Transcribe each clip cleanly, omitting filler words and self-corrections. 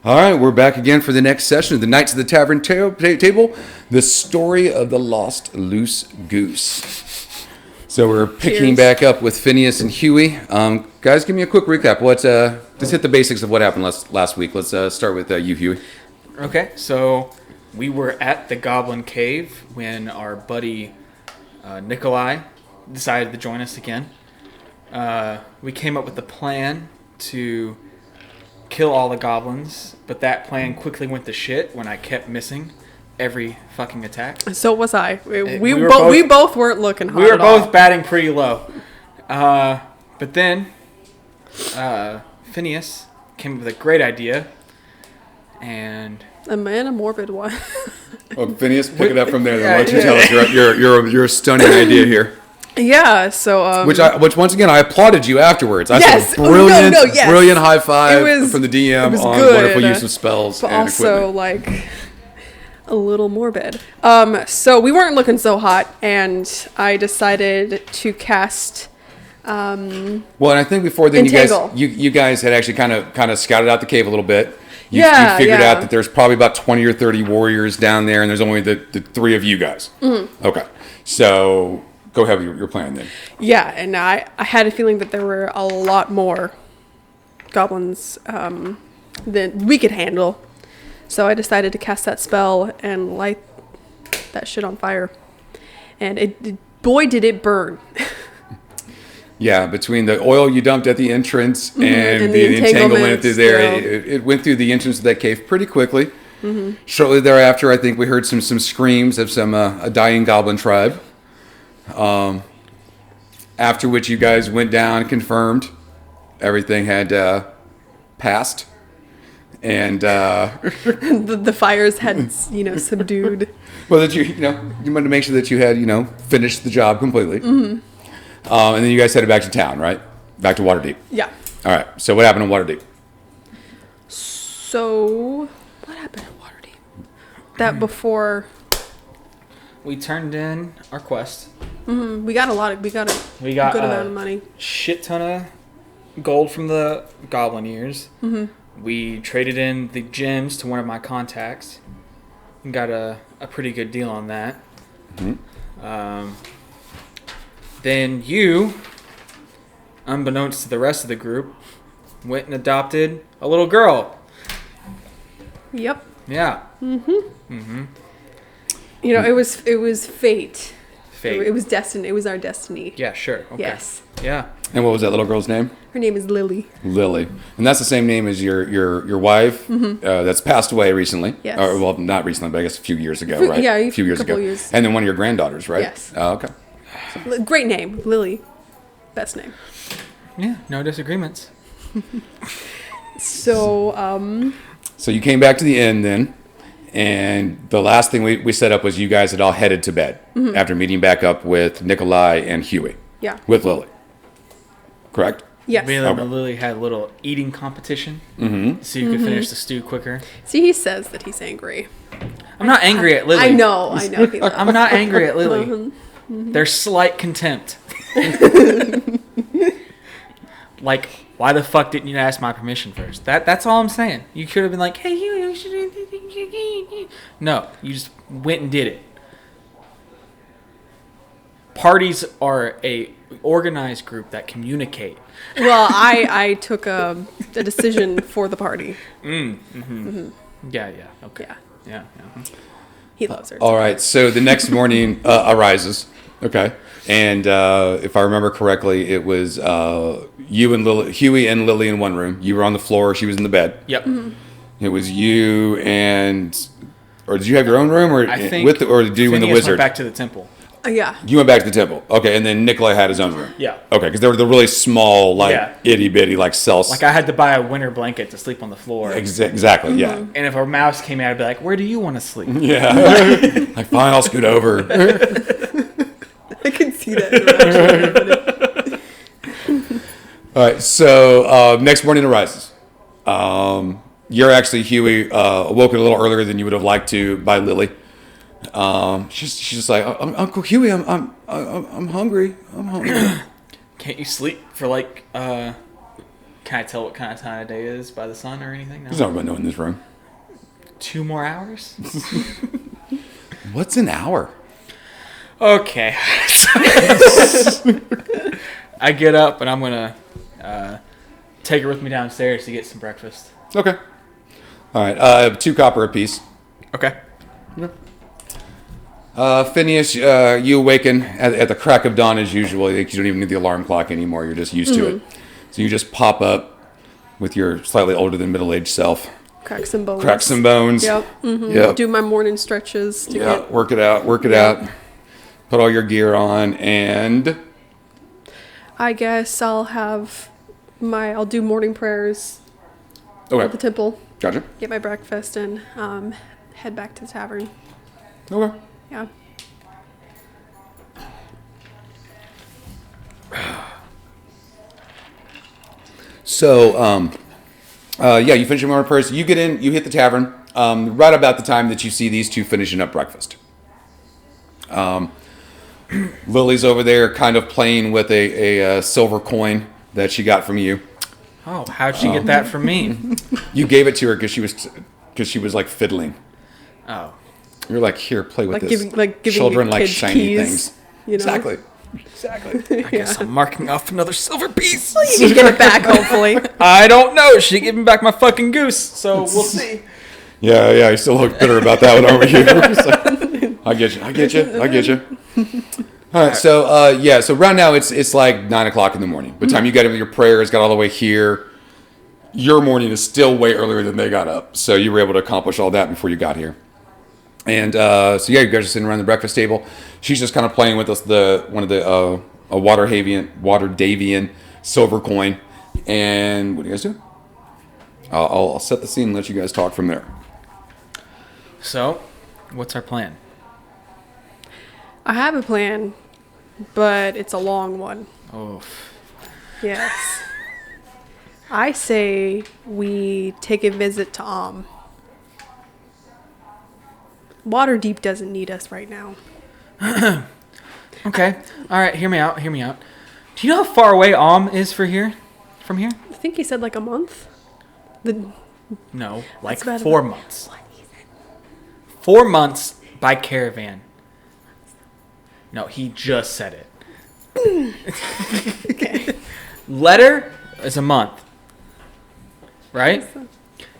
All right, we're back again for the next session of the Knights of the Tavern Table, the story of the lost loose goose. So we're picking back up with Phineas and Huey. Guys, give me a quick recap. Let's hit the basics of what happened last week. Let's start with you, Huey. Okay, so we were at the Goblin Cave when our buddy Nikolai decided to join us again. We came up with a plan to kill all the goblins, but that plan quickly went to shit when I kept missing every fucking attack. So was I. We both weren't looking hot. We were both batting pretty low. But then Phineas came up with a great idea, and a morbid one. Well, Phineas, pick it up from there. Then why don't you tell us your stunning idea here? Yeah, so which once again I applauded you afterwards. I yes, said brilliant, yes. Brilliant high five from the DM on good, wonderful use of spells, but and also equipment. like a little morbid. So we weren't looking so hot, and I decided to cast. Well, and I think before then Entangle. you guys had actually kind of scouted out the cave a little bit. You figured yeah. out that there's probably about 20 or 30 warriors down there, and there's only the three of you guys. Mm-hmm. Okay, so. Go ahead with your plan then. Yeah, and I had a feeling that there were a lot more goblins than we could handle. So I decided to cast that spell and light that shit on fire. And boy, did it burn. Yeah, between the oil you dumped at the entrance and the entanglement through there, it went through the entrance of that cave pretty quickly. Mm-hmm. Shortly thereafter, I think we heard some screams of a dying goblin tribe. After which you guys went down, confirmed everything had passed, and the fires had subdued. Well, that you wanted to make sure that you had finished the job completely, and then you guys headed back to town, right? Back to Waterdeep. Yeah. All right. So what happened in Waterdeep? So what happened in Waterdeep? That before. We turned in our quest. Mm-hmm. We got a good amount of money. Shit ton of gold from the goblin ears. Mm-hmm. We traded in the gems to one of my contacts and got a pretty good deal on that. Mm-hmm. Then you, unbeknownst to the rest of the group, went and adopted a little girl. Yep. Yeah. Mm-hmm. Mm-hmm. It was fate. It was destiny. It was our destiny. Yeah, sure. Okay. Yes. Yeah. And what was that little girl's name? Her name is Lilly. Lilly. And that's the same name as your wife that's passed away recently. Yes. Or, well, not recently, but I guess a few years ago, right? Yeah, a few years ago. Years. And then one of your granddaughters, right? Yes. Oh, okay. Great name. Lilly. Best name. Yeah, no disagreements. So you came back to the inn then. And the last thing we set up was you guys had all headed to bed after meeting back up with Nikolai and Huey. Yeah. With Lilly. Correct? Yes. Me and Lilly had a little eating competition so you could finish the stew quicker. See, he says that he's angry. I'm not angry at Lilly. I know. I'm not angry at Lilly. Mm-hmm. There's slight contempt. Like, why the fuck didn't you ask my permission first? That's all I'm saying. You could have been like, hey, you should. No, you just went and did it. Parties are a organized group that communicate. Well, I took a decision for the party. Yeah, okay. Yeah. He loves her. All right, so the next morning arises, okay? And if I remember correctly, it was Huey and Lilly in one room. You were on the floor, she was in the bed. Yep. Mm-hmm. It was you and... Or did you have your own room, or I think or did you and the wizard? Went back to the temple. Yeah. You went back to the temple. Okay, and then Nikolai had his own room. Yeah. Okay, because they were the really small, itty bitty, cells. Like I had to buy a winter blanket to sleep on the floor. Exactly. Yeah. And if a mouse came out, I'd be like, "Where do you want to sleep?" Yeah. Like, fine, I'll scoot over. I can see that. All right. So next morning arises. You're actually, Huey, awoken a little earlier than you would have liked to by Lilly. She's just like, Uncle Huey, I'm hungry. I'm hungry. Can't you sleep for like? Can't Can I tell what kind of time of day it is by the sun or anything? No. There's nobody know in this room. 2 more hours? What's an hour? Okay. I get up and I'm going to take her with me downstairs to get some breakfast. Okay. All right. 2 copper apiece. Okay. Phineas, you awaken at the crack of dawn as usual. You don't even need the alarm clock anymore. You're just used to it. So you just pop up with your slightly older than middle-aged self. Crack some bones. Crack some bones. Yep. Mm-hmm. Yep. Do my morning stretches. To get... Work it out. Work it out. Put all your gear on, and I guess I'll do morning prayers okay. at the temple. Gotcha. Get my breakfast and head back to the tavern. Okay. Yeah. So, you finish your morning prayers. You get in, you hit the tavern right about the time that you see these 2 finishing up breakfast. Lily's over there kind of playing with a silver coin that she got from you. Oh, how'd she get that from me? You gave it to her because she was like fiddling. Oh. You're like, here, play with Like this. giving Children your like kids shiny keys, things. You know? Exactly. I guess I'm marking off another silver piece. You can get it back, hopefully. I don't know. She gave me back my fucking goose, so we'll see. Yeah, you still look bitter about that one, aren't you? I get you. All right, so right now it's like 9 o'clock in the morning. By the time you got into your prayers, got all the way here, your morning is still way earlier than they got up. So you were able to accomplish all that before you got here. And you guys are sitting around the breakfast table. She's just kind of playing with us one of the Water Davian silver coin. And what do you guys do? I'll set the scene and let you guys talk from there. So, what's our plan? I have a plan, but it's a long one. Oh. Yes. I say we take a visit to Waterdeep doesn't need us right now. Okay. All right. Hear me out. Do you know how far away is from here? I think he said like a month. No, like That's about 4 months. 4 months by caravan. No, he just said it. Okay. Letter is a month. Right?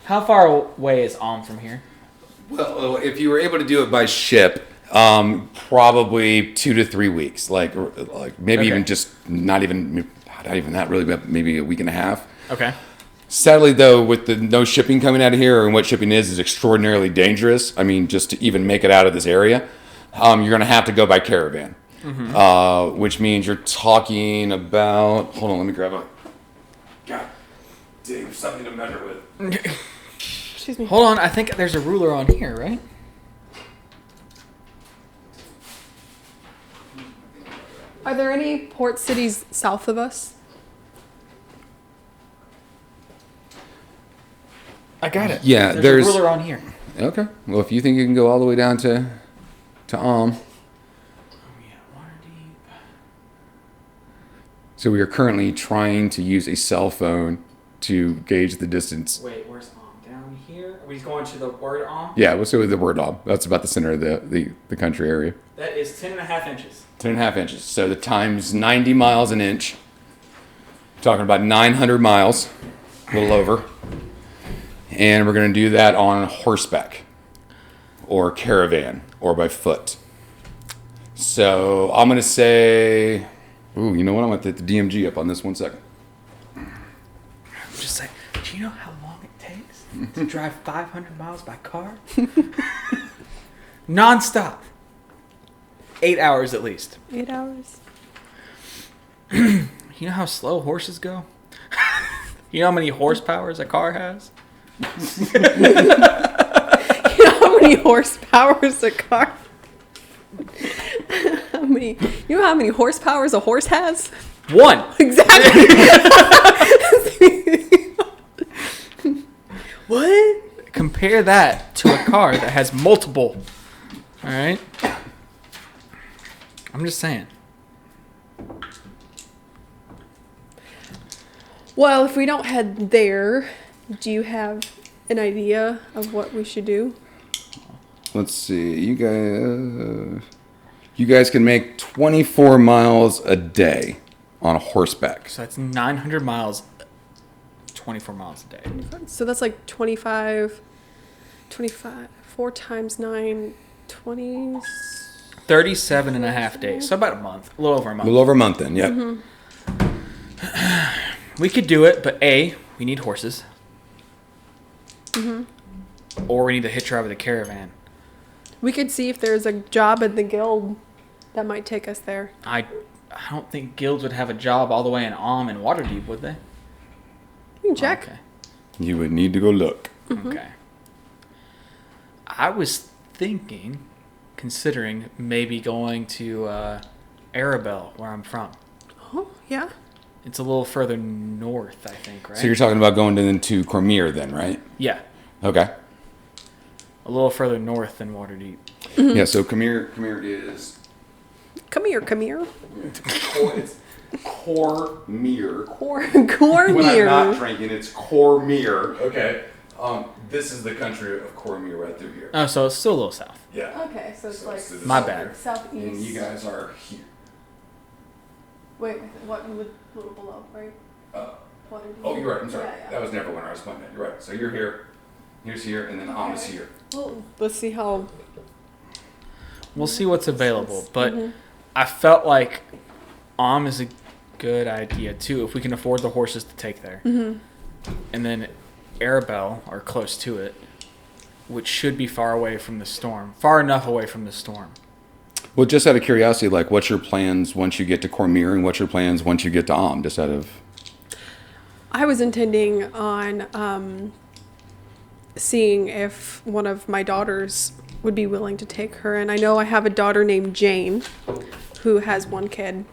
How far away is from here? Well, if you were able to do it by ship, probably 2 to 3 weeks. Like maybe even just not even that really, but maybe a week and a half. Okay. Sadly, though, with the no shipping coming out of here, and what shipping is extraordinarily dangerous. I mean, just to even make it out of this area, you're going to have to go by caravan, which means you're talking about. Hold on, let me grab a. God, dang, something to measure with. Excuse me. Hold on, I think there's a ruler on here, right? Are there any port cities south of us? I got it. Yeah, there's a ruler on here. Okay. Well, if you think you can go all the way down to Yeah, Waterdeep. So we are currently trying to use a cell phone to gauge the distance. Wait, where's down here? Are we going to the word Yeah, we'll say with the word That's about the center of the country area. That is 10.5 inches. 10.5 inches. So the times 90 miles an inch. Talking about 900 miles, a little over. And we're going to do that on horseback or caravan or by foot. So I'm going to say, ooh, you know what? I'm going to hit the DMG up on this 1 second. Just say, do you know how long it takes to drive 500 miles by car? Non-stop. 8 hours at least. 8 hours. You know how slow horses go? You know how many horsepowers a car has? You know how many horsepower is a car? You know how many horsepower a horse has? 1. Exactly. What? Compare that to a car that has multiple. All right? I'm just saying. Well, if we don't head there, do you have an idea of what we should do? Let's see. You guys can make 24 miles a day on horseback. So that's 900 miles, 24 miles a day. So that's like 25, 4 times 9, 20. 37 and a half days. So about a month. A little over a A month. little over a month then, yep. Mm-hmm. We could do it, but A, we need horses. Or we need to hitch drive the caravan. We could see if there's a job at the guild that might take us there. I don't think guilds would have a job all the way in and Waterdeep, would they? You can check. Okay. You would need to go look. Okay. I was considering maybe going to Arabelle, where I'm from. Oh, yeah. It's a little further north, I think, right? So you're talking about going into Cormier then, right? Yeah, Okay. a little further north than Waterdeep. Yeah, so Cormier is... Come here, come here. It's Cormier. Cormier. When I'm not drinking, it's Cormier. Okay. This is the country of Cormier right through here. Oh, so it's still a little south. Yeah. Okay, so it's like to the My south bad. here. southeast. And you guys are here. Wait, what? Little below, right? Waterdeep. Oh, you're right. I'm sorry. Yeah, yeah. That was never when I was pointing at. You're right. So you're here. Here's here, and then is here. Well, let's see how. We'll see what's available, but I felt like is a good idea too if we can afford the horses to take there. And then Arabelle, or close to it, which should be far away from the storm, far enough away from the storm. Well, just out of curiosity, like, what's your plans once you get to Cormier, and what's your plans once you get to Just out of... I was intending on seeing if one of my daughters would be willing to take her. And I know I have a daughter named Jane who has one kid.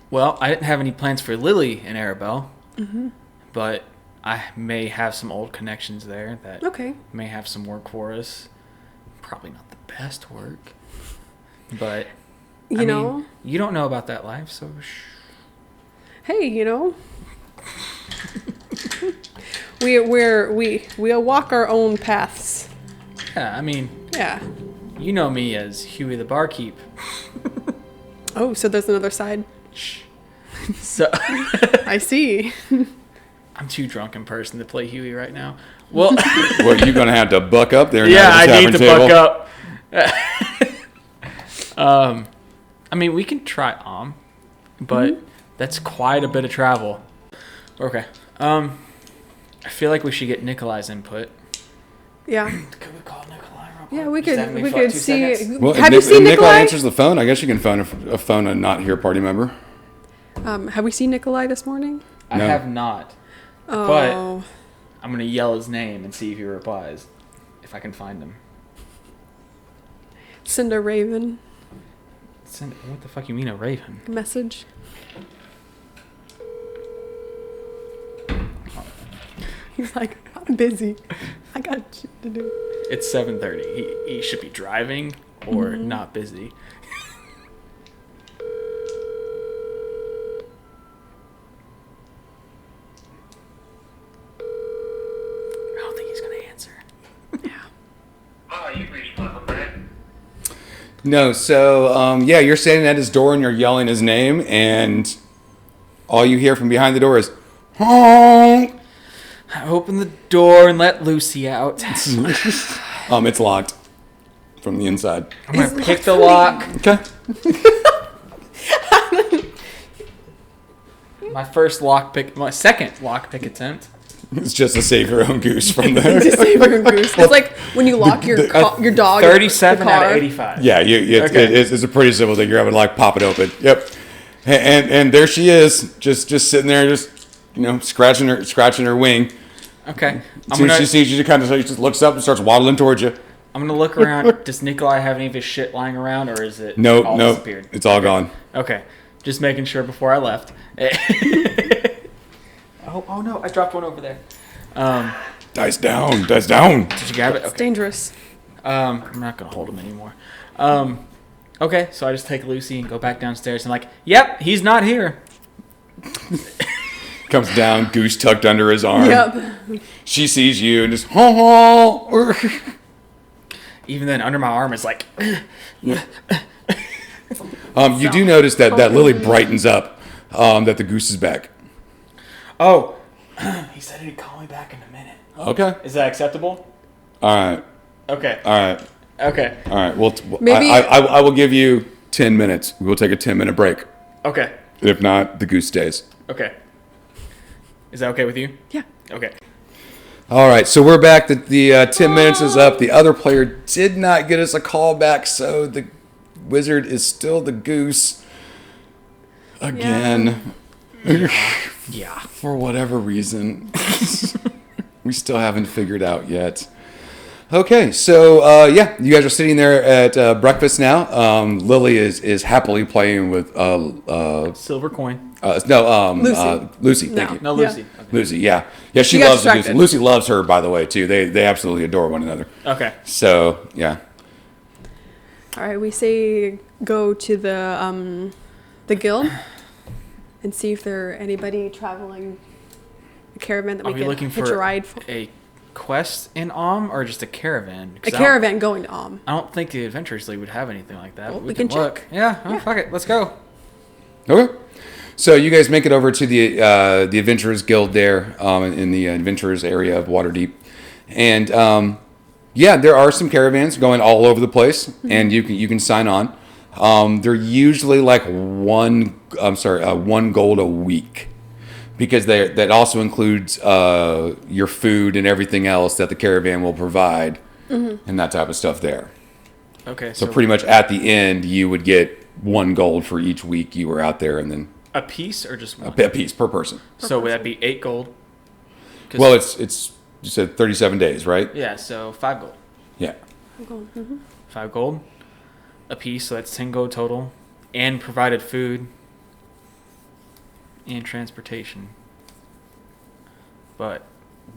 Well, I didn't have any plans for Lilly and Arabelle, but I may have some old connections there that Okay. may have some work for us. Probably not the best work, but You know? you don't know about that life, so Hey, you know. We'll walk our own paths. yeah. I mean, Yeah. you know me as Huey the barkeep. Oh, so there's another side. So I see. I'm too drunk in person to play Huey right now. Well, Well, you're going to have to buck up there. yeah, now at the I need to tavern buck table. up. I mean, we can try but Mm-hmm. that's quite a bit of travel. Okay. I feel like we should get Nikolai's input. Yeah. Could we call Nikolai real quick? Yeah, we Just have could me we for like could 2 see. seconds? Well, Have you seen Nikolai Nikolai? answers the phone. I guess you can phone a not here party member. Have we seen Nikolai this morning? I No. have not. Oh. I'm going to yell his name and see if he replies. If I can find him. Send a Raven What the fuck you mean a raven? message. He's like, I'm busy. I got shit to do. It's 7:30. He should be driving or not busy. I don't think he's gonna answer. Hi, you've reached Michael Grant. No, so, yeah, you're standing at his door and you're yelling his name, and all you hear from behind the door is, honk! I open the door and let Lucy out. It's locked from the inside. I'm gonna pick the lock. Okay. My second lockpick attempt. It's just to save your own goose from Just the... save your goose. It's like when you lock your your dog. in the 37 out car. of 85. Yeah, Okay. it's a pretty simple thing. You're having to, like, pop it open. Yep. And there she is, just sitting there, just, scratching her wing. Okay. As soon as she sees you, she just looks up and starts waddling towards you. I'm gonna look around. Does Nikolai have any of his shit lying around, or is it No, all no, disappeared? it's all gone. Okay, just making sure before I left. oh no, I dropped one over there. Dice down, dice down. Did you grab it? It's Okay. dangerous. I'm not gonna hold him anymore. Okay, so I just take Lucy and go back downstairs and yep, he's not here. Comes down, Goose tucked under his arm. Yep. She sees you and just, ho. Even then, under my arm is like, You do notice that Lilly brightens up, that the Goose is back. oh, he said he'd call me back in a minute. Okay. Is that acceptable? All right. Okay. All right. Okay. All right. Well, Maybe- I will give you 10 minutes. We'll take a 10-minute break. Okay. If not, the Goose stays. Okay. Is that okay with you? Yeah. Okay. All right. So we're back. The 10 minutes is up. The other player did not get us a call back, so the wizard is still the Goose. Again. Yeah. For whatever reason. We still haven't figured out yet. Okay, so you guys are sitting there at breakfast now. Lily is happily playing with Silver coin. Lucy. Thank No. you. No, Yeah. Lucy. Okay. Lucy, yeah, she got loves Lucy. distracted. Lucy loves her, by the way, too. They absolutely adore one another. Okay. So yeah, All right, we say go to the guild and see if there anybody traveling a caravan that Are we we can looking hitch a for ride for. a quest in or just a caravan? A 'Cause I don't- caravan going to I don't think the Adventurers League would have anything like that. Well, but we can look. check. Yeah. Oh, Yeah. fuck it. Let's go. okay. So you guys make it over to the Adventurers Guild there in the Adventurers area of Waterdeep, and there are some caravans going all over the place, and you can sign on. They're usually like one gold a week, because that also includes your food and everything else that the caravan will provide, and that type of stuff there. Okay. So pretty much at the end, you would get 1 gold for each week you were out there, and then a piece or just one? a piece per person. So would that be 8 gold? 'Cause- Well, it's you said 37 days, right? yeah. So 5 gold. Yeah. 5 gold a piece. So that's 10 gold total, and provided food and transportation. But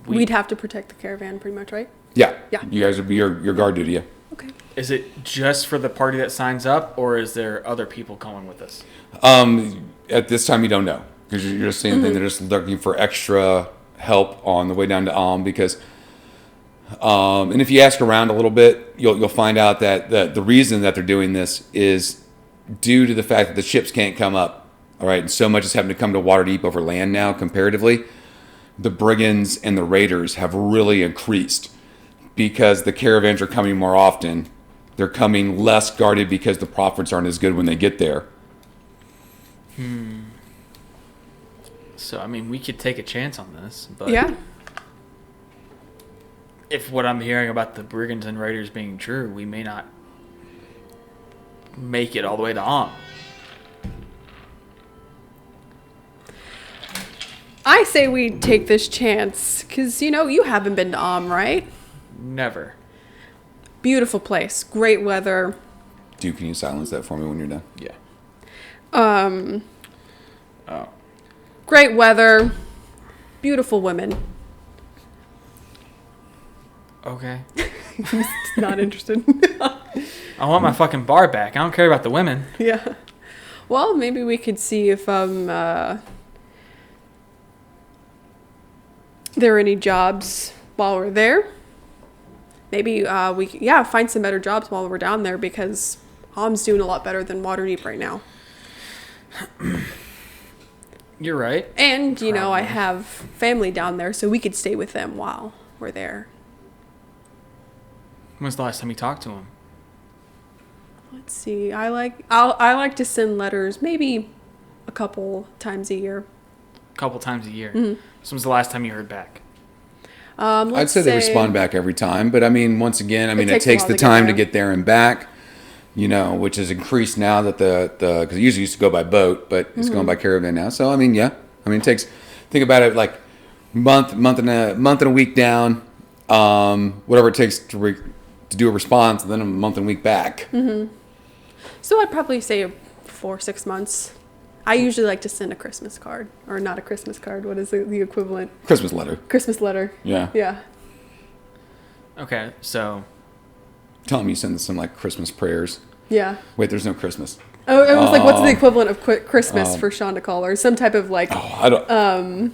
We'd have to protect the caravan, pretty much, right? Yeah. Yeah. You guys would be your guard duty. Yeah. Okay. is it just for the party that signs up, or is there other people coming with us? At this time, you don't know, because you're just saying they're just looking for extra help on the way down to because. And if you ask around a little bit, you'll find out that the reason that they're doing this is due to the fact that the ships can't come up. All right, and so much is having to come to Waterdeep over land now. Comparatively, the brigands and the raiders have really increased because the caravans are coming more often. They're coming less guarded because the profits aren't as good when they get there. So I mean, we could take a chance on this, but Yeah. if what I'm hearing about the brigands and raiders being true, we may not make it all the way to I say we take this chance, because, you haven't been to right? Never. Beautiful place. Great weather. Dude, can you silence that for me when you're done? Yeah. Oh. Great weather. Beautiful women. Okay. Not interested. I want my fucking bar back. I don't care about the women. Yeah. Well, maybe we could see if there are any jobs while we're there. Maybe we find some better jobs while we're down there, because Hom's doing a lot better than Waterdeep right now. You're right. And, I have family down there, so we could stay with them while we're there. When's the last time you talked to him? Let's see. I like to send letters maybe a couple times a year. A couple times a year. So when's the last time you heard back? I'd Let's say they respond back every time, but once again, it takes a takes while the to get time to there. get there and back, which has increased now that because it usually used to go by boat, but it's going by caravan now. So it takes, think about it like month and a week down, whatever it takes to do a response, and then a month and a week back. So I'd probably say 4-6 months. I usually like to send a Christmas card, or not a Christmas card. What is the equivalent? Christmas letter. Christmas letter. Yeah. Yeah. Okay, so Tell them you send some like Christmas prayers. Yeah. Wait, there's no Christmas. Oh, it was like, what's the equivalent of Christmas for Sean to call, or some type of like, I don't.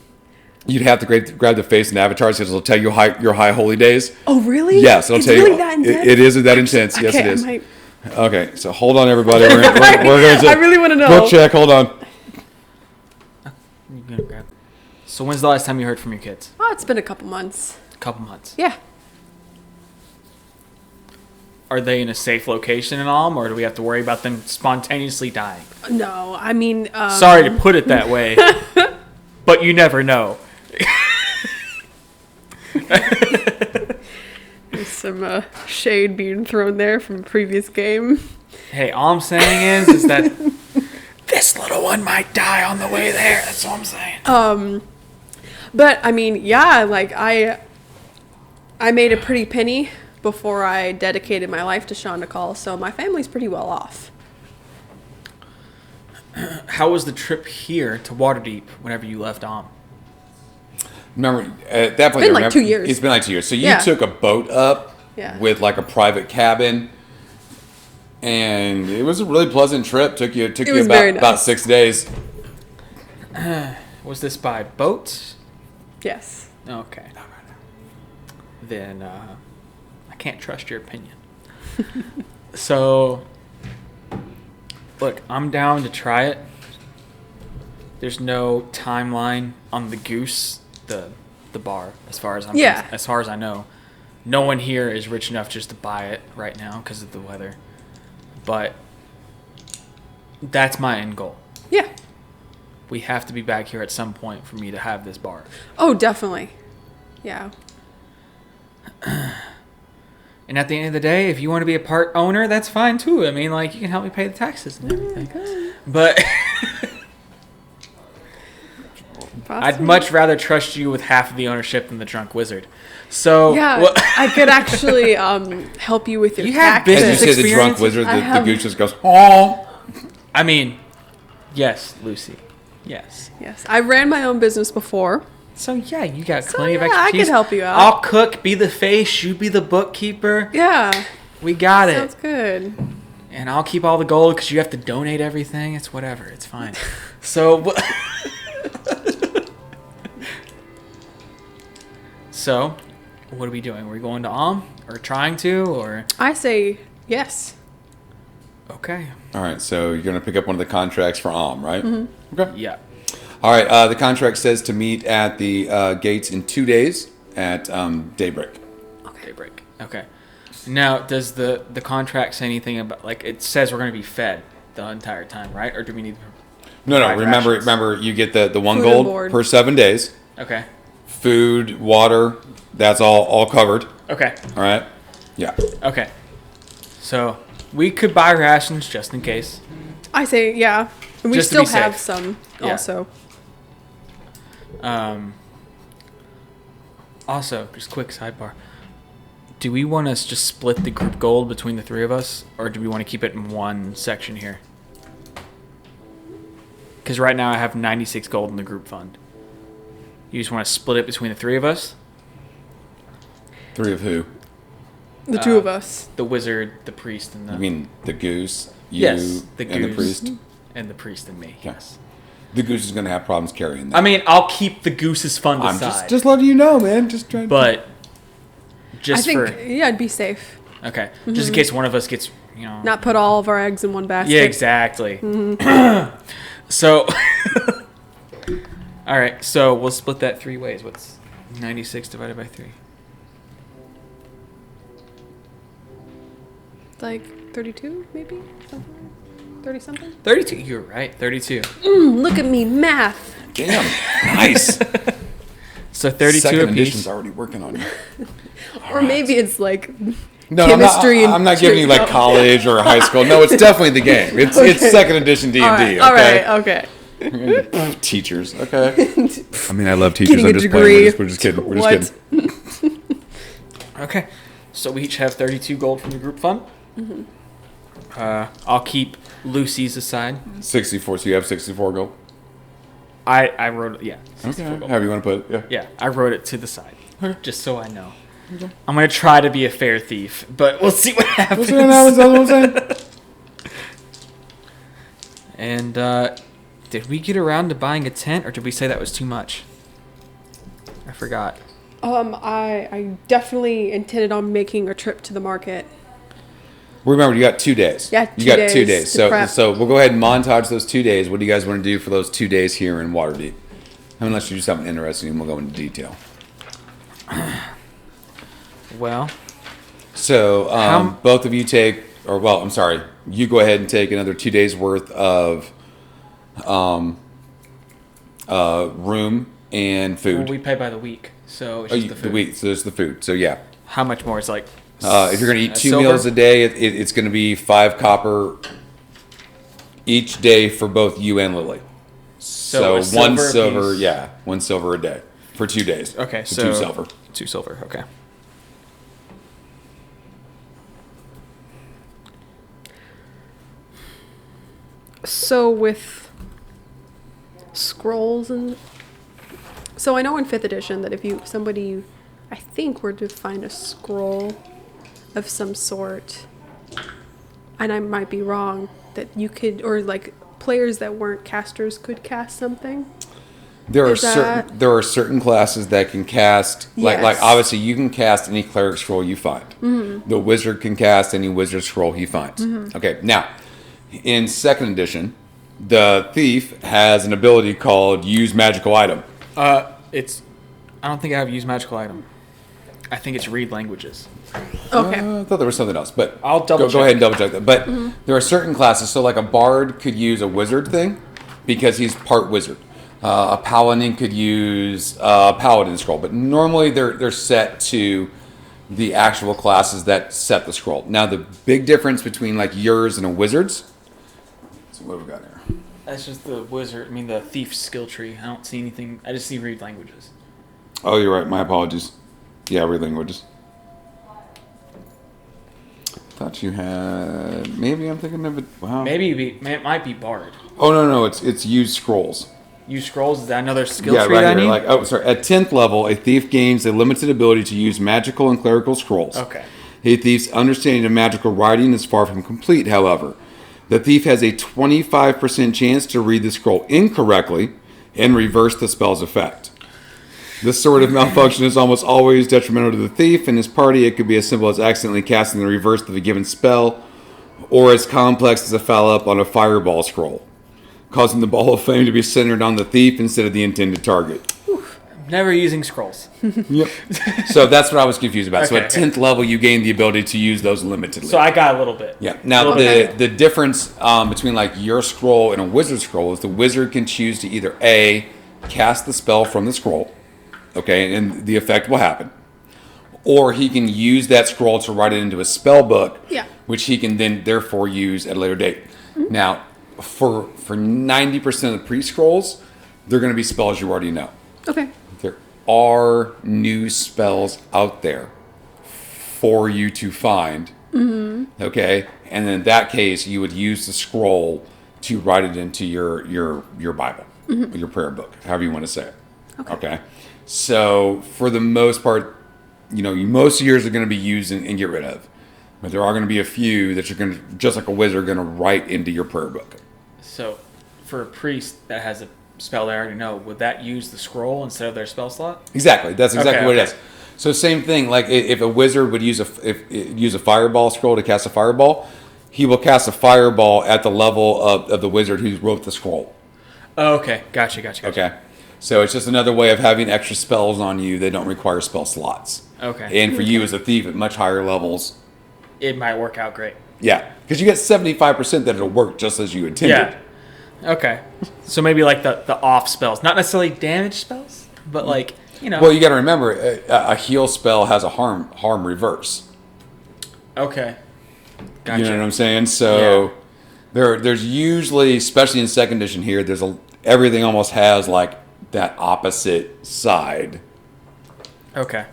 You'd have to grab the face and avatar because it'll tell you your high holy days. oh really? Yes, it'll It's tell really you. that intense? It is that intense. Yes, Okay, it is. I might- Okay, so hold on, everybody. We're going to. I really want to know. Book check. Hold on. You gonna grab? So when's the last time you heard from your kids? Oh, it's been a couple months. A couple months. Yeah. Are they in a safe location and all, or do we have to worry about them spontaneously dying? No, I mean, Sorry to put it that way, but you never know. there's some shade being thrown there from a previous game. Hey, all I'm saying is that this little one might die on the way there. That's all I'm saying. But I mean, yeah, like I made a pretty penny before I dedicated my life to Sean Nicole, so my family's pretty well off. How was the trip here to Waterdeep whenever you left Remember, at that point, It's been like 2 years. It's been like 2 years. So you Yeah. took a boat up Yeah. with like a private cabin, and it was a really pleasant trip. Took you was very about nice. 6 days. Was this by boat? Yes. Okay. Then I can't trust your opinion. So, look, I'm down to try it. There's no timeline on the Goose, the bar, as far as as far as I know. No one here is rich enough just to buy it right now because of the weather. But that's my end goal. Yeah. We have to be back here at some point for me to have this bar. Oh, definitely. Yeah. And at the end of the day, if you want to be a part owner, that's fine too. I mean, like, you can help me pay the taxes and everything. But I'd much rather trust you with half of the ownership than the drunk wizard. So Yeah, well, I could actually help you with your You have taxes. As you say, the drunk experience? wizard, I the have- goose just goes, oh. I mean, yes, Lucy. Yes. Yes, I ran my own business before. So yeah, you got So, plenty of yeah, I expertise. could help you out. I'll cook, be the face, you be the bookkeeper. Yeah, We got sounds it. good. And I'll keep all the gold because you have to donate everything. It's whatever. It's fine. So, so, what are we doing? Are we going to or trying to, or I say yes. okay? All right, so you're going to pick up one of the contracts for right? Mm-hmm. Okay. Yeah. All right, the contract says to meet at the gates in 2 days at daybreak. Daybreak. Okay. Now, does the contract say anything about, like, it says we're going to be fed the entire time, right? Or do we need? No, Provide remember, rations. you get the 1 Food and gold board. per 7 days. Okay. Food, water, that's all covered. Okay. All right? Yeah. Okay. So we could buy rations just in case. I say yeah. And we Just to be still have safe. some Yeah. also. Also, just quick sidebar. Do we want to just split the group gold between the three of us, or do we want to keep it in one section here? Because right now I have 96 gold in the group fund. You just want to split it between the three of us? 3 of who? The two of us. The wizard, the priest, and the... I mean, the goose, you, yes, the and the goose, priest. and the priest and me. Yes. The goose is going to have problems carrying that. I mean, I'll keep the goose's fund I'm aside. just letting you know, man. Just trying. but I just think for yeah, it'd be safe. okay, just in case one of us gets Not put all of our eggs in one basket. Yeah, exactly. So, all right. So we'll split that 3 ways. What's 96 divided by 3? Like 32, maybe? 30 something? 32. You're right. 32. Look at me, math. Damn. Nice. So 32 Second apiece. edition's already working on you. Or maybe it's like No, chemistry I'm not giving you like no. college or high school. No, it's definitely the game. It's second edition D&D. All Okay. right, okay. Teachers. Okay. I mean, I love teachers. Getting I'm a just playing. degree. We're just kidding. We're What? just kidding. Okay. So we each have 32 gold from the group fund. I'll keep Lucy's aside. 64. So you have 64 gold. I wrote it. Yeah. Okay. 64 gold. However you want to put it. Yeah. Yeah, I wrote it to the side, just so I know. I'm gonna try to be a fair thief, but we'll see what happens. That's what I'm saying. did we get around to buying a tent, or did we say that was too much? I forgot. I definitely intended on making a trip to the market. Remember, you got 2 days. Yeah, you got 2 days days. to So prep. so we'll go ahead and montage those 2 days. What do you guys want to do for those 2 days here in Waterdeep? Unless you do something interesting, and we'll go into detail. Well, So How- both of you take, or well, I'm sorry, you go ahead and take another 2 days worth of room and food. well, we pay by the week, so it's Oh, just the food. week, so there's the food. So yeah, How much more? It's like if you're going to eat two silver? meals a day, it's going to be 5 copper each day for both you and Lily. So a one silver silver, apiece. yeah, 1 silver a day for 2 days. Okay, so 2 silver. 2 silver. Okay. So with scrolls and so I know in 5th edition that if somebody I think were to find a scroll of some sort, and I might be wrong, that you could, or like players that weren't casters could cast something. There are Is that- certain classes that can cast like Yes. obviously you can cast any cleric scroll you find. Mm-hmm. The wizard can cast any wizard scroll he finds. Okay, now in 2nd edition, the thief has an ability called use magical item. It's. I don't think I have used magical item. I think it's read languages. Okay. I thought there was something else, but I'll double go ahead and check. double check that. But there are certain classes, so like a bard could use a wizard thing because he's part wizard. A paladin could use a paladin scroll, but normally they're set to the actual classes that set the scroll. Now the big difference between like yours and a wizard's. So what have we got here? That's just the wizard. I mean, the thief's skill tree. I don't see anything. I just see read languages. Oh, you're right. My apologies. Yeah, read languages. Thought you had. Maybe I'm thinking of it. Wow. It might be bard. Oh no, it's use scrolls. Use scrolls. Is that another skill Yeah, tree right that I here. need? Like, oh, sorry. At 10th level, a thief gains a limited ability to use magical and clerical scrolls. Okay. A thief's understanding of magical writing is far from complete, however. The thief has a 25% chance to read the scroll incorrectly and reverse the spell's effect. This sort of malfunction is almost always detrimental to the thief and his party. It could be as simple as accidentally casting the reverse of a given spell, or as complex as a foul up on a fireball scroll, causing the ball of flame to be centered on the thief instead of the intended target. Never using scrolls. Yep. So that's what I was confused about. So Okay, at 10th level, you gain the ability to use those limitedly. So I got a little bit. Yeah. Now the difference between like your scroll and a wizard scroll is the wizard can choose to either A, cast the spell from the scroll, okay, and the effect will happen, or he can use that scroll to write it into a spell book, Yeah. which he can then therefore use at a later date. Now, for 90% of the pre scrolls, they're going to be spells you already know. Okay. There are new spells out there for you to find. Okay, and in that case, you would use the scroll to write it into your Bible, your prayer book, however you want to say it. Okay. So for the most part, most of yours are going to be used and get rid of, but there are going to be a few that you're going to, just like a wizard, going to write into your prayer book. So, for a priest that has a spell they already know, would that use the scroll instead of their spell slot? Exactly. That's exactly Okay, what it okay. is. So same thing. Like if a wizard would use a fireball scroll to cast a fireball, he will cast a fireball at the level of the wizard who wrote the scroll. Oh, okay. Gotcha. Okay. So it's just another way of having extra spells on you that don't require spell slots. Okay. And for you as a thief at much higher levels, It might work out great. yeah, because you get 75% that it'll work just as you intended. Yeah. Okay. So maybe like the off spells, not necessarily damage spells, but like, Well, you got to remember, a heal spell has a harm reverse. Okay. Gotcha. You know what I'm saying? So there's usually, especially in 2nd edition here, everything almost has like that opposite side. Okay.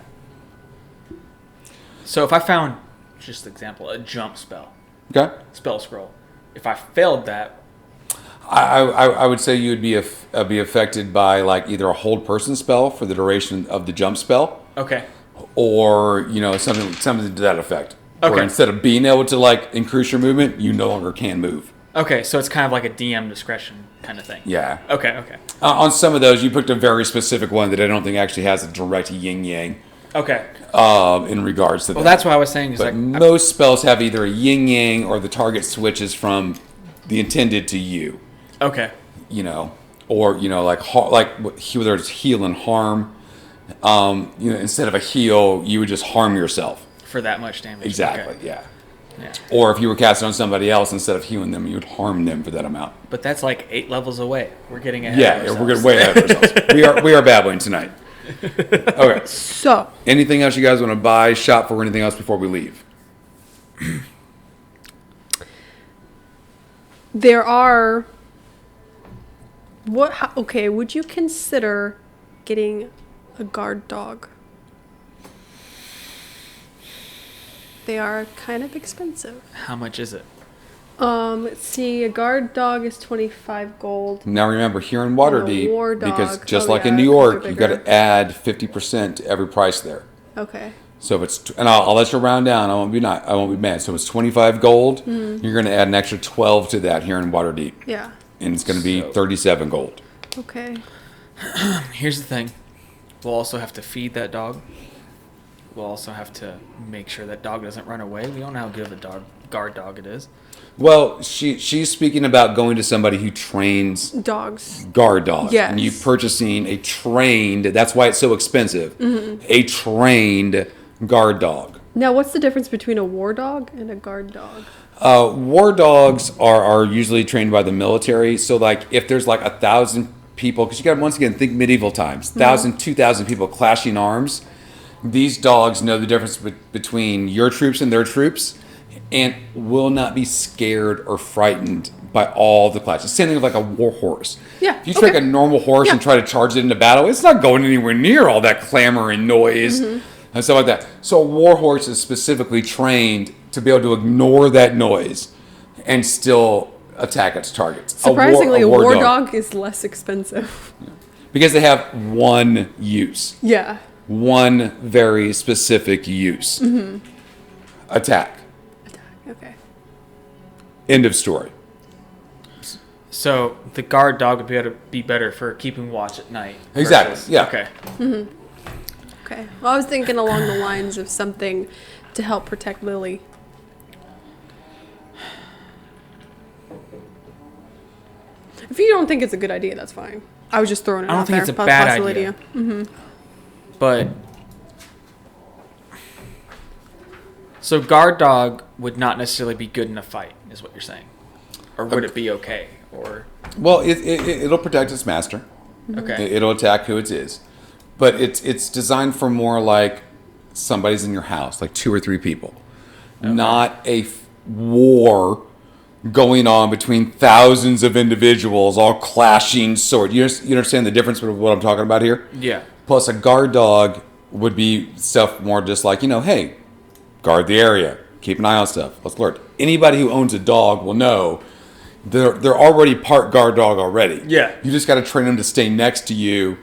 So if I found, just example, a jump spell scroll, if I failed that, I would say you would be affected by like either a hold person spell for the duration of the jump spell, okay. or something to that effect. Okay. Where instead of being able to like increase your movement, you no longer can move. Okay, so it's kind of like a DM discretion kind of thing. Yeah. Okay. On some of those, you picked a very specific one that I don't think actually has a direct yin yang Okay. in regards to that. Well, that's what I was saying. Is But like most spells have either a yin yang or the target switches from the intended to you. okay. Or whether it's heal and harm. Instead of a heal, you would just harm yourself. For that much damage. Exactly. Okay. Yeah. Yeah. Or if you were casting on somebody else, instead of healing them, you would harm them for that amount. But that's like 8 levels away. We're getting ahead. Yeah, of we're ourselves. getting way ahead of ourselves. We are babbling tonight. Okay. So, Anything else you guys want to buy, shop for, anything else before we leave? there are. Okay, would you consider getting a guard dog? They are kind of expensive. How much is it? Let's see. A guard dog is 25 gold. Now remember, here in And a Waterdeep, war because dog. just Oh, like in yeah, New 'cause York, they're you got bigger. to add 50% to every price there. Okay. So if it's, and I'll let you round down. I won't be mad. So it's 25 gold. You're going to add an extra 12 to that here in Waterdeep, Yeah. and it's going to be So- 37 gold. Okay. Here's the thing. We'll also have to feed that dog. We'll also have to make sure that dog doesn't run away. We don't know how good of a guard dog it is. Well, she's speaking about going to somebody who trains Dogs. guard dogs. Yes. And you purchasing a trained, that's why it's so expensive, a trained guard dog. Now, what's the difference between a war dog and a guard dog? War dogs are usually trained by the military. So, like, if there's like 1,000 people, because you got to, once again, think medieval times, 1,000, 2,000 people clashing arms, these dogs know the difference between your troops and their troops and will not be scared or frightened by all the clashes. Same thing with like a war horse. Yeah, If you take okay. a normal horse and Yeah. try to charge it into battle, it's not going anywhere near all that clamor and noise and stuff like that. So a war horse is specifically trained to be able to ignore that noise and still attack its targets. Surprisingly, a war dog is less expensive. Because they have one use. Yeah. One very specific use. Attack. Okay. End of story. So the guard dog would be able to be better for keeping watch at night. Exactly, versus- yeah. Okay. Okay. Well, I was thinking along the lines of something to help protect Lilly. If you don't think it's a good idea, that's fine. I was just throwing it I don't out think there. it's a bad Possible idea. But so guard dog would not necessarily be good in a fight, is what you're saying, or would it be okay? Or Well, it'll protect its master. okay, It'll attack who it is. But it's designed for more like somebody's in your house, like 2 or 3 people. Not a war going on between thousands of individuals, all clashing swords. You understand the difference with what I'm talking about here? yeah, Plus, a guard dog would be stuff more just like, hey, guard the area, keep an eye on stuff, let's alert. Anybody who owns a dog will know they're already part guard dog already. Yeah. You just got to train them to stay next to you,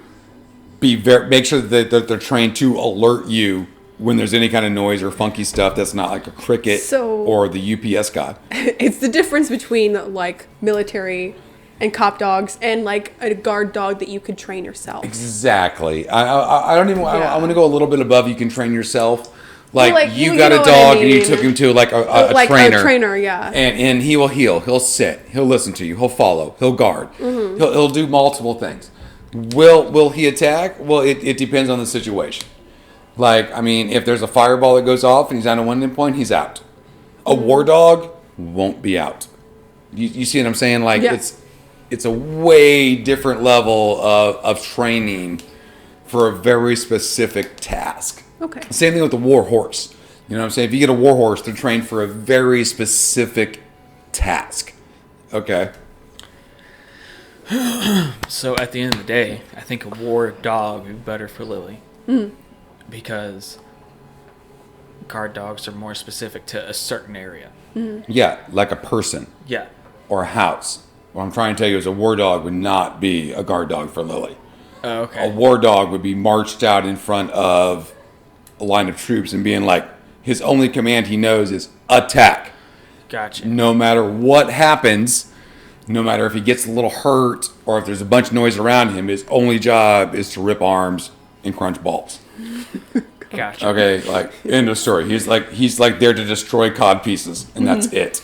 make sure that they're trained to alert you when there's any kind of noise or funky stuff that's not like a cricket or the UPS guy. It's the difference between like military and cop dogs and like a guard dog that you could train yourself. Exactly. I don't even. Yeah. I want to go a little bit above. You can train yourself. Like, Well, like, you you got know a what I dog and you mean. took him to like a Like trainer. a trainer, yeah. And he will heal. He'll sit. He'll listen to you. He'll follow. He'll guard. Mm-hmm. He'll do multiple things. Will he attack? Well, it depends on the situation. Like, I mean, if there's a fireball that goes off and he's on a one point, he's out. A Mm-hmm. war dog won't be out. You see what I'm saying? Like, Yeah. it's a way different level of training for a very specific task. Okay. Same thing with the war horse. You know what I'm saying? If you get a war horse, they're trained for a very specific task. Okay. So at the end of the day, I think a war dog would be better for Lily. Because guard dogs are more specific to a certain area. Yeah, like a person Yeah. or a house. What I'm trying to tell you is a war dog would not be a guard dog for Lily. Oh, A okay. war dog would be marched out in front of a line of troops and being like, his only command he knows is attack. Gotcha. No matter what happens, no matter if he gets a little hurt or if there's a bunch of noise around him, his only job is to rip arms and crunch balls. Gotcha. Okay, like end of story. He's like there to destroy cod pieces, and that's it.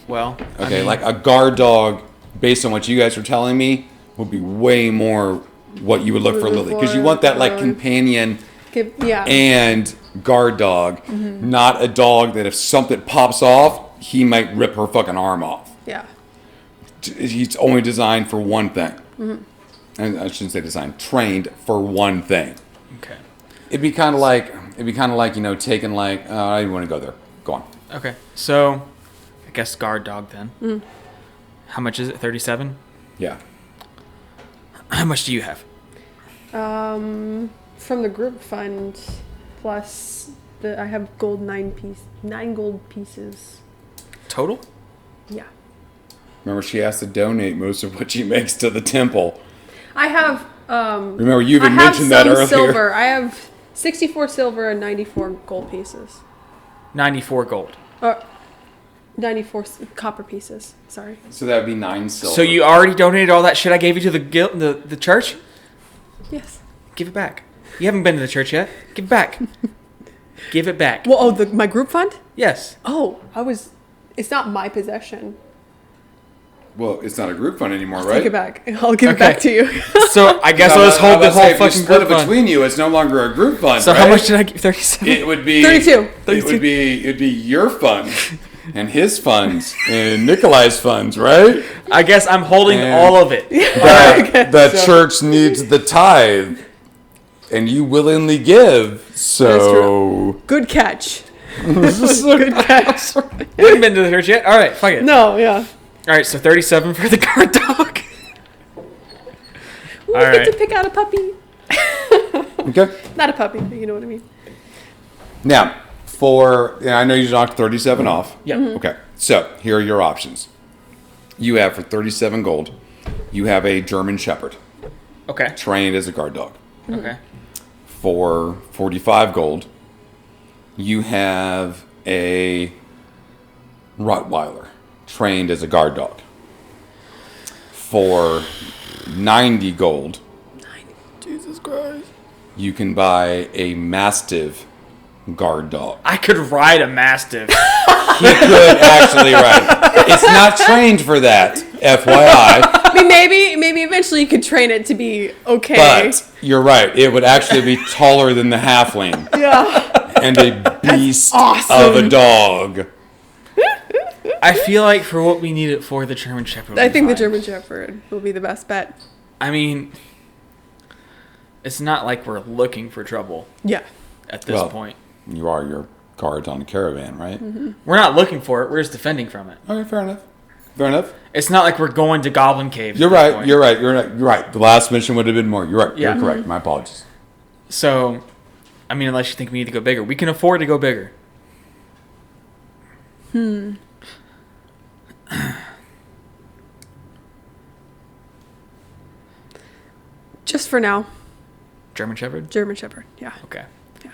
Well, Okay, I mean, like a guard dog, based on what you guys are telling me, would be way more what you would look for Lily, because you want that like companion Yeah. and guard dog, not a dog that if something pops off, he might rip her fucking arm off. Yeah. He's only designed for one thing. And I shouldn't say designed, trained for one thing. okay. It'd be kind of like taking like I don't want to go there. Go on. Okay. So, I guess guard dog then. How much is it? 37. Yeah. How much do you have? From the group fund, plus I have nine gold pieces. Total? Yeah. Remember, she has to donate most of what she makes to the temple. I have. Remember, you even I have mentioned that some earlier. silver. I have 64 silver and 94 gold pieces. 94 gold. 94 copper pieces. Sorry. So that would be 9 silver. So you already donated all that shit I gave you to the church? Yes. Give it back. You haven't been to the church yet. Give it back. Give it back. Well, my group fund? Yes. Oh, it's not my possession. Well, it's not a group fund anymore, right? Take it back. I'll give it back to you. So I guess I'll just hold the whole if you fucking split group it fund. between you, it's no longer a group fund. So right? how much did I give? 37. It would be 32. It'd be your funds and his funds and Nikolai's funds, right? I guess I'm holding And- all of it. The church needs the tithe, and you willingly give. So Good catch. Good catch. You haven't been to the church yet? All right, fuck it. No, yeah. All right, so 37 for the guard dog. We All get to right. pick out a puppy. okay. Not a puppy, but you know what I mean. Now, I know you knocked 37 off. Yep. Okay, so here are your options. You have for 37 gold, you have a German Shepherd Okay. trained as a guard dog. Okay. For 45 gold, you have a Rottweiler trained as a guard dog. For 90 gold, Jesus Christ. you can buy a Mastiff guard dog. I could ride a Mastiff. He could actually ride. It's not trained for that, FYI. I mean, maybe eventually you could train it to be okay. But you're right. It would actually be taller than the halfling Yeah. and a beast awesome. of a dog. I feel like for what we need it for, the German Shepherd. I would be think the fine. German Shepherd will be the best bet. I mean, it's not like we're looking for trouble Yeah. at this point. You are your guards on a caravan, right? We're not looking for it. We're just defending from it. Okay, fair enough. Fair enough. It's not like we're going to Goblin Caves. You're at this right. point. You're right. You're right. The last mission would have been more. You're right. Yeah. You're correct. My apologies. So, I mean, unless you think we need to go bigger, we can afford to go bigger. Just for now, German Shepherd? German Shepherd. Yeah. Okay. Yeah.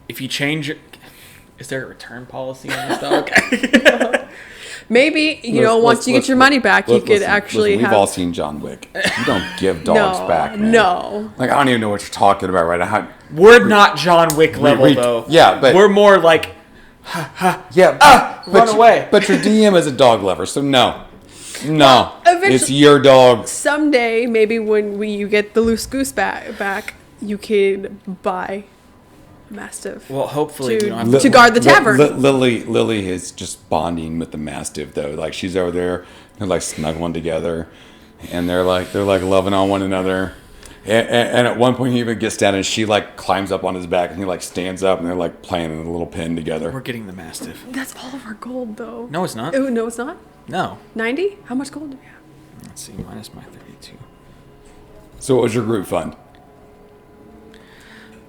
If you change it, is there a return policy on this dog? Maybe once you get your money back, you could actually We've have. all seen John Wick. You don't give dogs back, man. No. Like, I don't even know what you're talking about right now. We're not John Wick level, though. Yeah, but we're more like, run away. But your DM is a dog lover, so no. Eventually- It's your dog. Someday, maybe when you get the loose goose back, you could buy Mastiff. Well, hopefully To- we don't have to guard the tavern. Lily is just bonding with the Mastiff, though. Like, she's over there, they're like snuggling together, and they're like loving on one another. And at one point, he even gets down and she like climbs up on his back, and he like stands up, and they're like playing in a little pen together. We're getting the Mastiff. That's all of our gold, though. No, it's not. Oh, no, it's not? No. 90? How much gold do we have? Let's see, minus my 32. So, what was your group fund?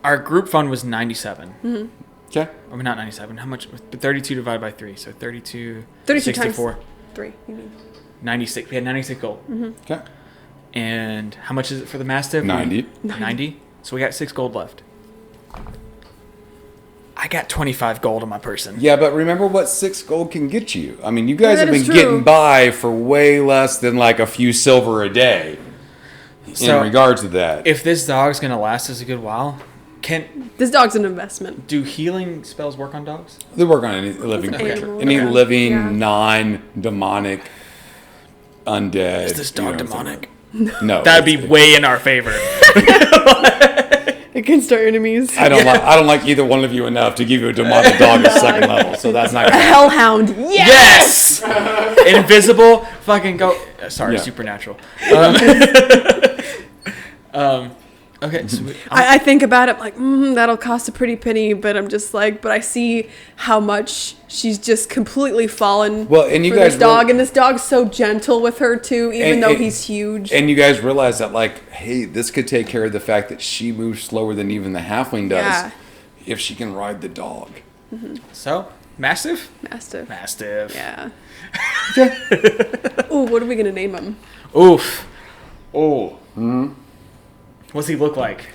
Our group fund was 97. Okay. I mean, not 97. How much? 32 divided by 3. So 32. 32 64. times 3, you mean? 96. We had 96 gold. Okay. And how much is it for the Mastiff? 90. 90? So we got 6 gold left. I I got 25 gold on my person. Yeah, but remember what 6 gold can get you. I mean, you guys Yeah, have that been is true. getting by for way less than like a few silver a day So, in regards to that. If this dog's gonna last us a good while, This dog's an investment. do healing spells work on dogs? They work on any living Okay. creature, Animal, any okay. living, Yeah. non-demonic, undead. Is this dog demonic? No, That'd be way in our favor. Against our enemies. I don't like either one of you enough to give you a demonic dog at 2nd level, so that's not A gonna happen. hellhound. Yes! Yes! Invisible, fucking go. Sorry, Yeah. supernatural. Okay, so I think about it like, that'll cost a pretty penny, but I'm just like, but I see how much she's just completely fallen Well, and you for guys this dog, and this dog's so gentle with her too, even And- though and- he's huge. And you guys realize that, like, hey, this could take care of the fact that she moves slower than even the halfling does Yeah. if she can ride the dog. so mastiff. Mastiff. Mastiff. Yeah. Ooh, what are we gonna name him? Oof. Oh. What's he look like?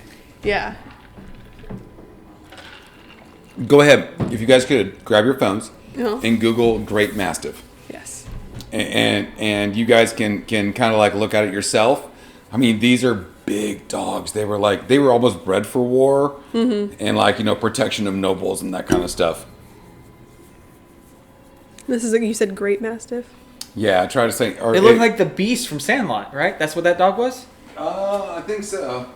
Yeah. Go ahead, if you guys could grab your phones Uh-huh. and Google Great Mastiff, Yes. and you guys can kind of like look at it yourself. I mean, these are big dogs. They were almost bred for war and like protection of nobles and that kind of stuff. This is like you said, Great Mastiff. Yeah, I try to say. Or It looked like the Beast from Sandlot, right? That's what that dog was. I think so.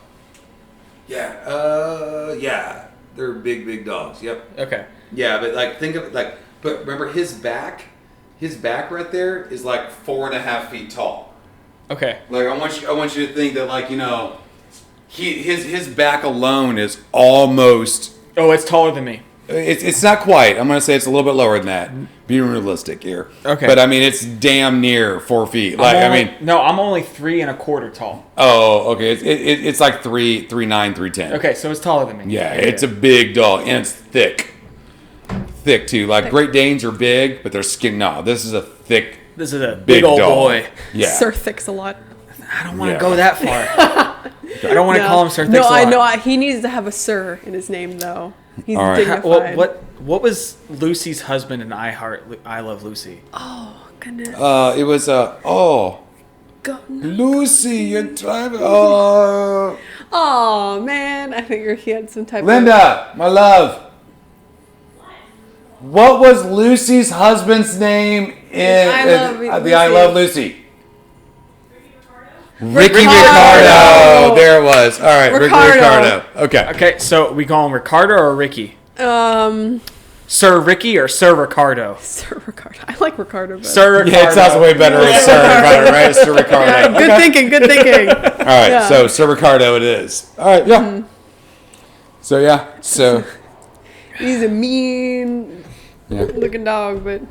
Yeah. Yeah. They're big dogs. Yep. Okay. Yeah, but like think of it like, but remember his back right there is like 4.5 feet tall. Okay. Like I want you to think that like his back alone is almost. Oh, it's taller than me. It's not quite. I'm gonna say it's a little bit lower than that. Being realistic here. Okay. But I mean, it's damn near 4 feet. Like no, I'm only 3.25 tall. oh, okay. It's like 3'9", 3'10". Okay, so it's taller than me. Yeah, it's a big dog and it's thick too. Like Great Danes are big, but they're skin. No, this is a thick, This is a big big old dog. boy. Yeah. Sir Thick's a lot. I don't want to Yeah. go that far. I don't want to call him Sir Thick's No, a I lot. know. He needs to have a Sir in his name, though. He's All right. dignified. What was Lucy's husband in I Love Lucy? Oh, goodness. It was God. Lucy, you're driving. Oh, Oh, man. I figured he had some type of... Linda, my love. What was Lucy's husband's name in I Love the Lucy. I Love Lucy? Ricky Ricardo. Ricardo. There it was. All right, Ricky Ricardo. Ricardo. Okay. Okay, so we call him Ricardo or Ricky? Sir Ricky or Sir Ricardo? Sir Ricardo. I like Ricardo better. Sir Ricardo. Yeah, it sounds way better as Sir Ricardo, right? Sir Ricardo. Yeah, good thinking, good thinking. All right, Yeah. so Sir Ricardo it is. All right, yeah. So He's a mean yeah. looking dog, but...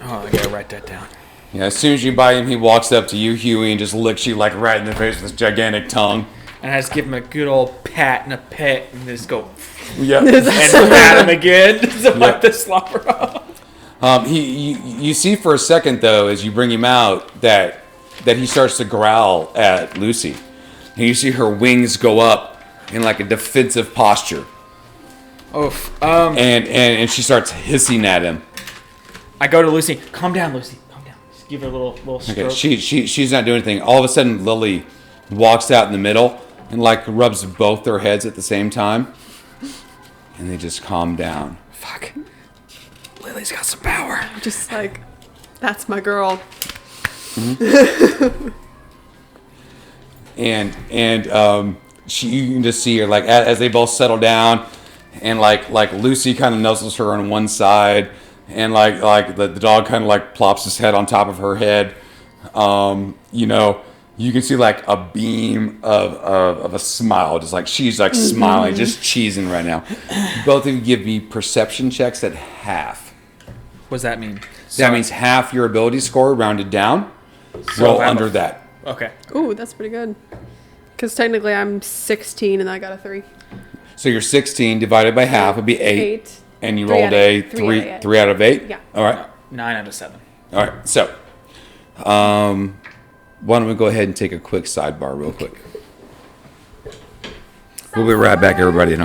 Oh, I gotta write that down. Yeah, as soon as you buy him, he walks up to you, Huey, and just licks you like right in the face with his gigantic tongue. And I just give him a good old pat and a pet and just go Yeah. and pat him again to wipe the slobber off. You see for a second though, as you bring him out, that he starts to growl at Lucy, and you see her wings go up in like a defensive posture, Oof. and she starts hissing at him. I go to Lucy. Calm down, Lucy. Calm down. Just give her a little stroke. Okay, she's not doing anything. All of a sudden, Lilly walks out in the middle and like rubs both their heads at the same time, and they just calm down. Fuck. Lily's got some power. Just like, that's my girl. And you can just see her like as they both settle down, and like Lucy kind of nuzzles her on one side, and like the dog kind of like plops his head on top of her head. You can see like a beam of a smile, just like she's like smiling, just cheesing right now. Both of you give me perception checks at half. What does that mean? That means half your ability score rounded down. Roll if I have under a- that. Okay. Ooh, that's pretty good. Because technically I'm 16 and I got a 3. So your 16 divided by half would be 8. And you Three rolled out of a eight. Three out of eight. 3 out of 8? Yeah. All right. 9 out of 7. All right. So, why don't we go ahead and take a quick sidebar real quick. We'll be right back, everybody.